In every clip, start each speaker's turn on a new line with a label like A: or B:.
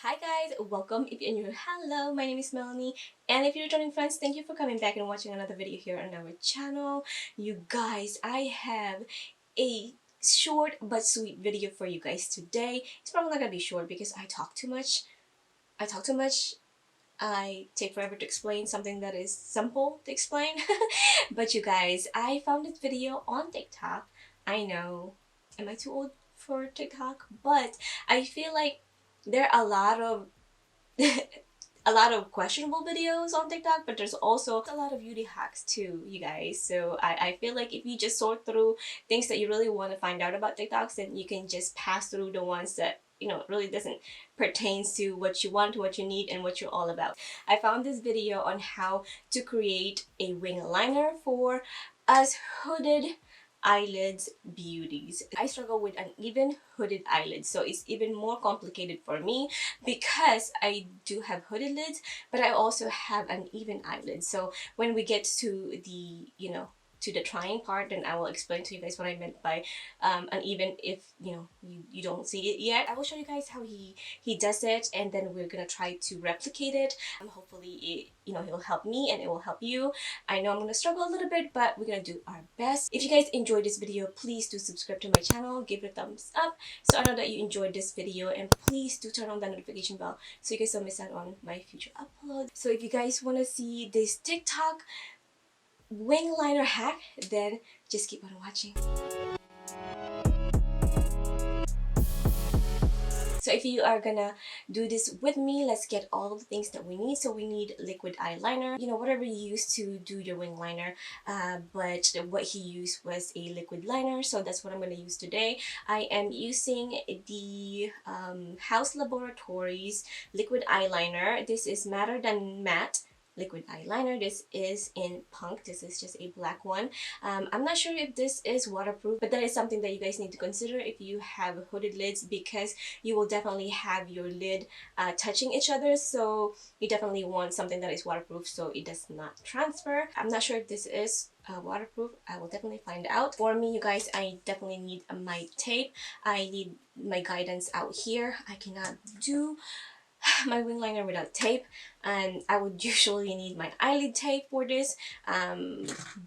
A: Hi guys, welcome if you're new. Hello, my name is Melanie, and if you're returning friends, thank you for coming back and watching another video here on our channel. You guys, I have a short but sweet video for you guys today. It's probably not gonna be short because I talk too much. I take forever to explain something that is simple to explain. But you guys, I found this video on TikTok. I know, am I too old for TikTok? But I feel like there are a lot of a lot of questionable videos on TikTok, but there's also a lot of beauty hacks too, you guys. So I feel like if you just sort through things that you really want to find out about TikToks, then you can just pass through the ones that really doesn't pertains to what you want, what you need, and what you're all about. I found this video on how to create a wing liner for us hooded eyelids beauties. I struggle with uneven hooded eyelids, so it's even more complicated for me because I do have hooded lids, but I also have uneven eyelids. So when we get to the to the trying part, then I will explain to you guys what I meant by uneven. If you don't see it yet, I will show you guys how he does it, and then we're gonna try to replicate it. Hopefully it will help me and it will help you. I know I'm gonna struggle a little bit, but we're gonna do our best. If you guys enjoyed this video, please do subscribe to my channel, give it a thumbs up so I know that you enjoyed this video, and please do turn on the notification bell so you guys don't miss out on my future uploads. So if you guys want to see this TikTok wing liner hack, then just keep on watching. So if you are gonna do this with me, let's get all of the things that we need. So we need liquid eyeliner, whatever you use to do your wing liner, but what he used was a liquid liner, so that's what I'm gonna use today. I am using the Haus Laboratories liquid eyeliner. This is matter than matte liquid eyeliner. This is in punk. This is just a black one. I'm not sure if this is waterproof, but that is something that you guys need to consider if you have hooded lids, because you will definitely have your lid touching each other, so you definitely want something that is waterproof so it does not transfer. I'm not sure if this is waterproof. I will definitely find out. For me, you guys, I definitely need my tape. I need my guidance out here. I cannot do my wing liner without tape, and I would usually need my eyelid tape for this,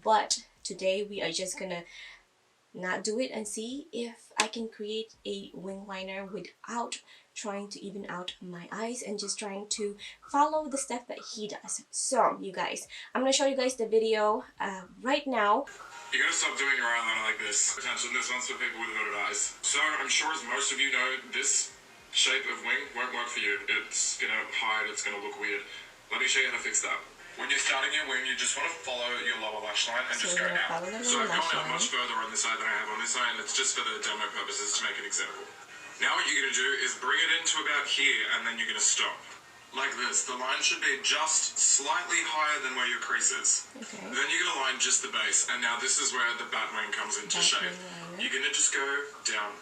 A: but today we are just gonna not do it and see if I can create a wing liner without trying to even out my eyes and just trying to follow the step that he does. So you guys, I'm gonna show you guys the video right now.
B: You're gonna stop doing your eyeliner like this. Attention, this one's for people with hooded eyes. So I'm sure as most of you know, this shape of wing won't work for you. It's gonna hide, it's gonna look weird. Let me show you how to fix that. When you're starting your wing, you just want to follow your lower lash line and just go out. So I've gone out much further on this side than I have on this side, and it's just for the demo purposes to make an example. Now what you're going to do is bring it into about here, and then you're going to stop. Like this. The line should be just slightly higher than where your crease is. Okay. Then you're going to line just the base, and now this is where the bat wing comes into shape. You're going to just go down.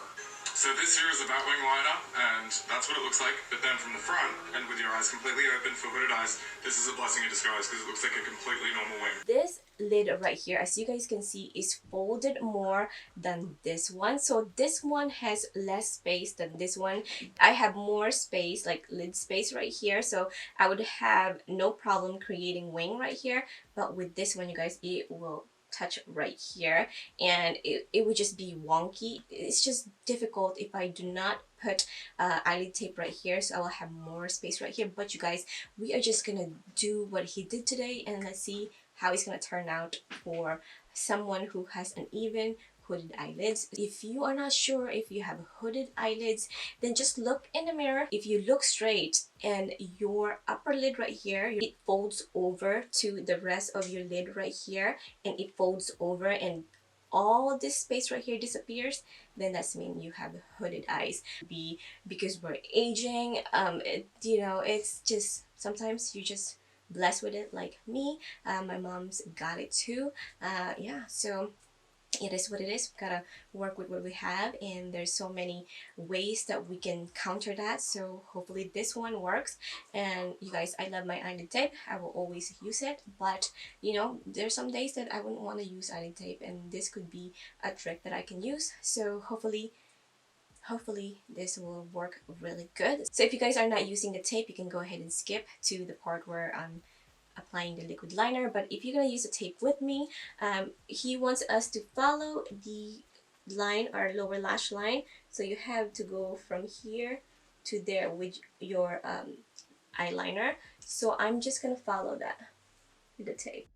B: So this here is a bat wing liner, and that's what it looks like, but then from the front, and with your eyes completely open for hooded eyes, this is a blessing in disguise because it looks like a completely normal wing.
A: This lid right here, as you guys can see, is folded more than this one. So this one has less space than this one. I have more space, like lid space right here, so I would have no problem creating wing right here. But with this one, you guys, it will touch right here, and it would just be wonky. It's just difficult if I do not put eyelid tape right here, so I will have more space right here. But you guys, we are just gonna do what he did today, and let's see how it's gonna turn out for someone who has uneven hooded eyelids. If you are not sure if you have hooded eyelids, then just look in the mirror. If you look straight and your upper lid right here, it folds over to the rest of your lid right here, and it folds over and all this space right here disappears, then that's mean you have hooded eyes. Because we're aging, it's just sometimes you just blessed with it like me. My mom's got it too. Yeah, so it is what it is. We gotta work with what we have, and there's so many ways that we can counter that, so hopefully this one works. And you guys, I love my eyelid tape. I will always use it, but there's some days that I wouldn't want to use eyelid tape, and this could be a trick that I can use. So hopefully hopefully this will work really good. So if you guys are not using the tape, you can go ahead and skip to the part where I'm applying the liquid liner. But if you're gonna use the tape with me, he wants us to follow the line, our lower lash line. So you have to go from here to there with your eyeliner. So I'm just gonna follow that with the tape.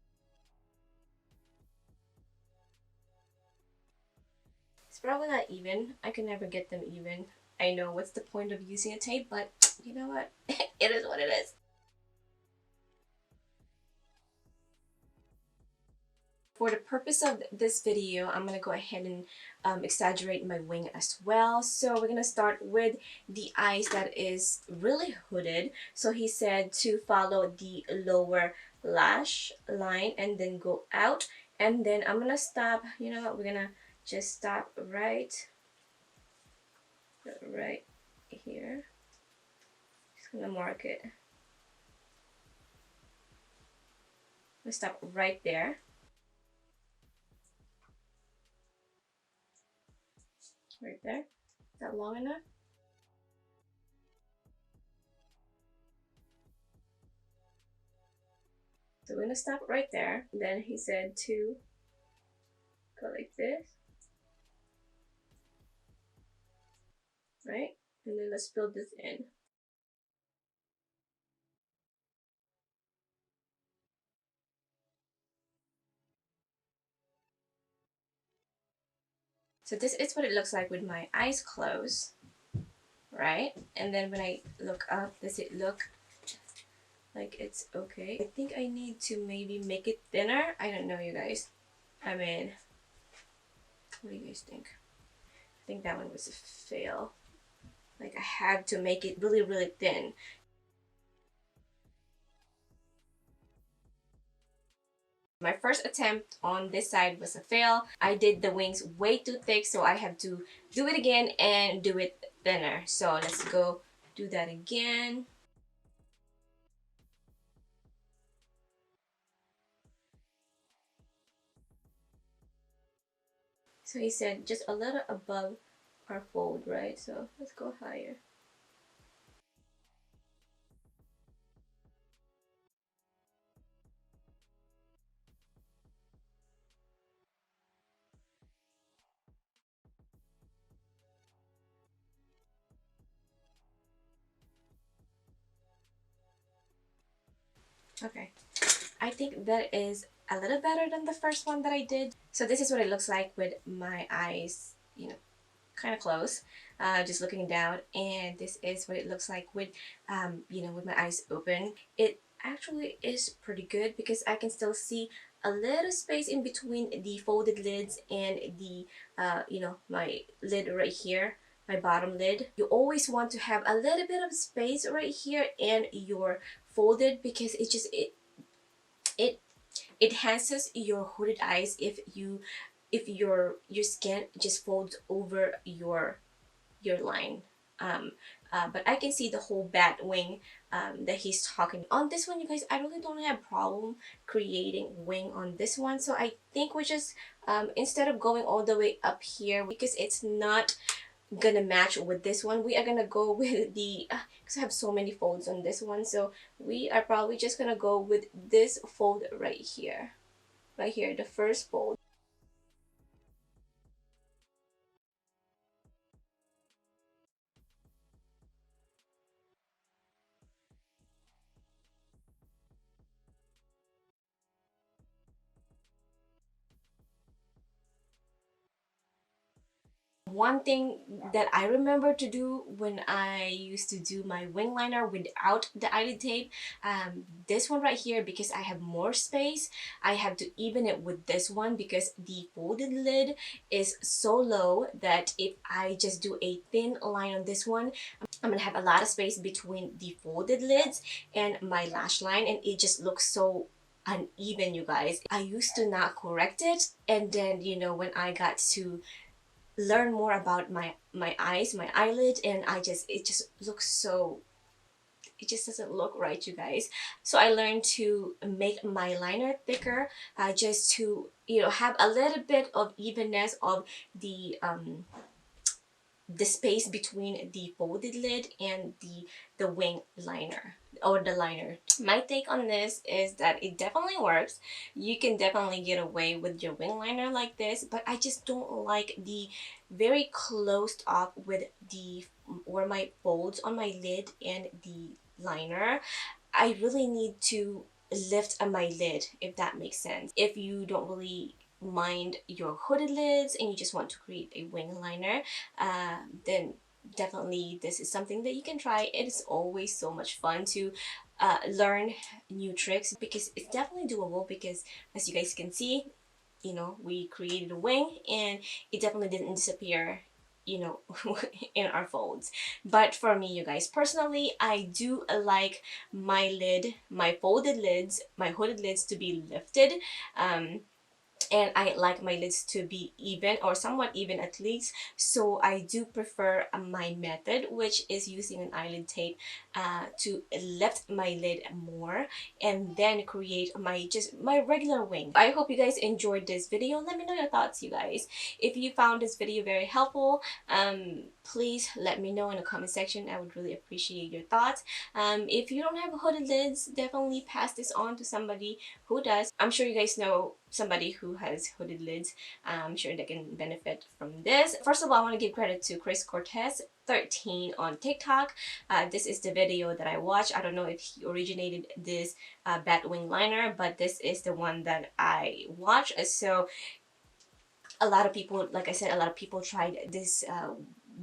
A: It's probably not even. I can never get them even. I know what's the point of using a tape, but you know what? It is what it is. For the purpose of this video, I'm gonna go ahead and exaggerate my wing as well. So we're gonna start with the eyes that is really hooded. So he said to follow the lower lash line and then go out. And then I'm gonna stop, you know what, we're gonna just stop right here. Just gonna mark it. I'm gonna stop right there. Right there. Is that long enough? So we're gonna stop right there. Then he said to go like this, right? And then let's build this in. So this is what it looks like with my eyes closed, right? And then when I look up, does it look like it's okay? I think I need to maybe make it thinner. I don't know, you guys. I mean, what do you guys think? I think that one was a fail. Like I have to make it really, really thin. My first attempt on this side was a fail. I did the wings way too thick, so I have to do it again and do it thinner. So let's go do that again. So he said just a little above our fold, right? So let's go higher. Okay, I think that is a little better than the first one that I did. So this is what it looks like with my eyes, you know, kind of close, just looking down. And this is what it looks like with, you know, with my eyes open. It actually is pretty good because I can still see a little space in between the folded lids and the, you know, my lid right here. My bottom lid. You always want to have a little bit of space right here and your folded because it just it enhances your hooded eyes if your skin just folds over your line. But I can see the whole bat wing that he's talking on this one, you guys. I really don't have problem creating wing on this one, so I think we just instead of going all the way up here because it's not gonna match with this one, we are gonna go with the because I have so many folds on this one, so we are probably just gonna go with this fold right here, the first fold. One thing that I remember to do when I used to do my wing liner without the eyelid tape, this one right here, because I have more space, I have to even it with this one because the folded lid is so low that if I just do a thin line on this one, I'm gonna have a lot of space between the folded lids and my lash line, and it just looks so uneven, you guys. I used to not correct it, and then, you know, when I got to learn more about my eyes, my eyelid, and it just looks so, it just doesn't look right, you guys. So I learned to make my liner thicker, just to, you know, have a little bit of evenness of the the space between the folded lid and the wing liner or the liner. My take on this is that it definitely works. You can definitely get away with your wing liner like this, but I just don't like the very closed up with the where my folds on my lid and the liner. I really need to lift my lid, if that makes sense. If you don't really mind your hooded lids and you just want to create a wing liner, then definitely this is something that you can try. It is always so much fun to learn new tricks because it's definitely doable, because as you guys can see, you know, we created a wing and it definitely didn't disappear, you know, in our folds. But for me, you guys, personally, I do like my lid, my folded lids, my hooded lids to be lifted. And I like my lids to be even or somewhat even at least. So I do prefer my method, which is using an eyelid tape to lift my lid more and then create my just my regular wing. I hope you guys enjoyed this video. Let me know your thoughts, you guys. If you found this video very helpful, please let me know in the comment section. I would really appreciate your thoughts. If you don't have hooded lids, definitely pass this on to somebody who does. I'm sure you guys know somebody who has hooded lids. I'm sure they can benefit from this. First of all, I want to give credit to Chris Cortez 13 on TikTok. This is the video that I watched. I don't know if he originated this bat wing liner, but this is the one that I watched. So a lot of people, like I said, a lot of people tried this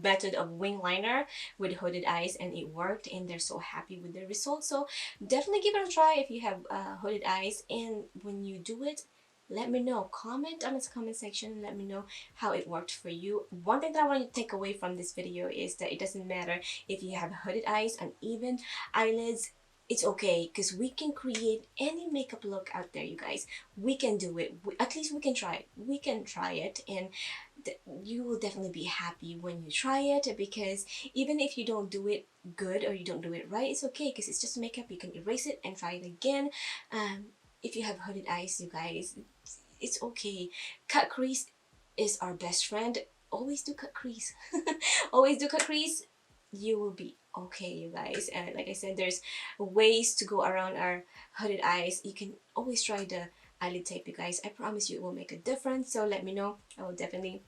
A: method of wing liner with hooded eyes and it worked, and they're so happy with the results. So definitely give it a try if you have hooded eyes, and when you do it, let me know. Comment on this comment section, let me know how it worked for you. One thing that I want you to take away from this video is that it doesn't matter if you have hooded eyes, uneven eyelids. It's okay, because we can create any makeup look out there, you guys. We can do it. At least we can try it. We can try it, and you will definitely be happy when you try it, because even if you don't do it good or you don't do it right, it's okay, because it's just makeup. You can erase it and try it again. If you have hooded eyes, you guys, it's okay. Cut crease is our best friend. Always do cut crease. Always do cut crease. You will be okay, you guys. And like I said, there's ways to go around our hooded eyes. You can always try the eyelid tape, you guys. I promise you it will make a difference. So let me know. I will definitely,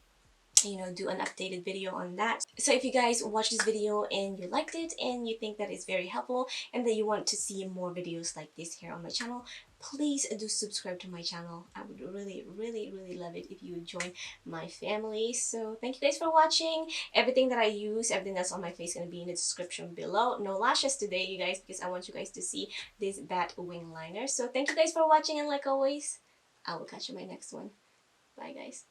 A: you know, do an updated video on that. So if you guys watch this video and you liked it and you think that it's very helpful and that you want to see more videos like this here on my channel, please do subscribe to my channel. I would really love it if you would join my family. So thank you guys for watching. Everything that I use, everything that's on my face, is going to be in the description below. No lashes today, you guys, because I want you guys to see this bat wing liner. So thank you guys for watching, and like always, I will catch you in my next one. Bye guys.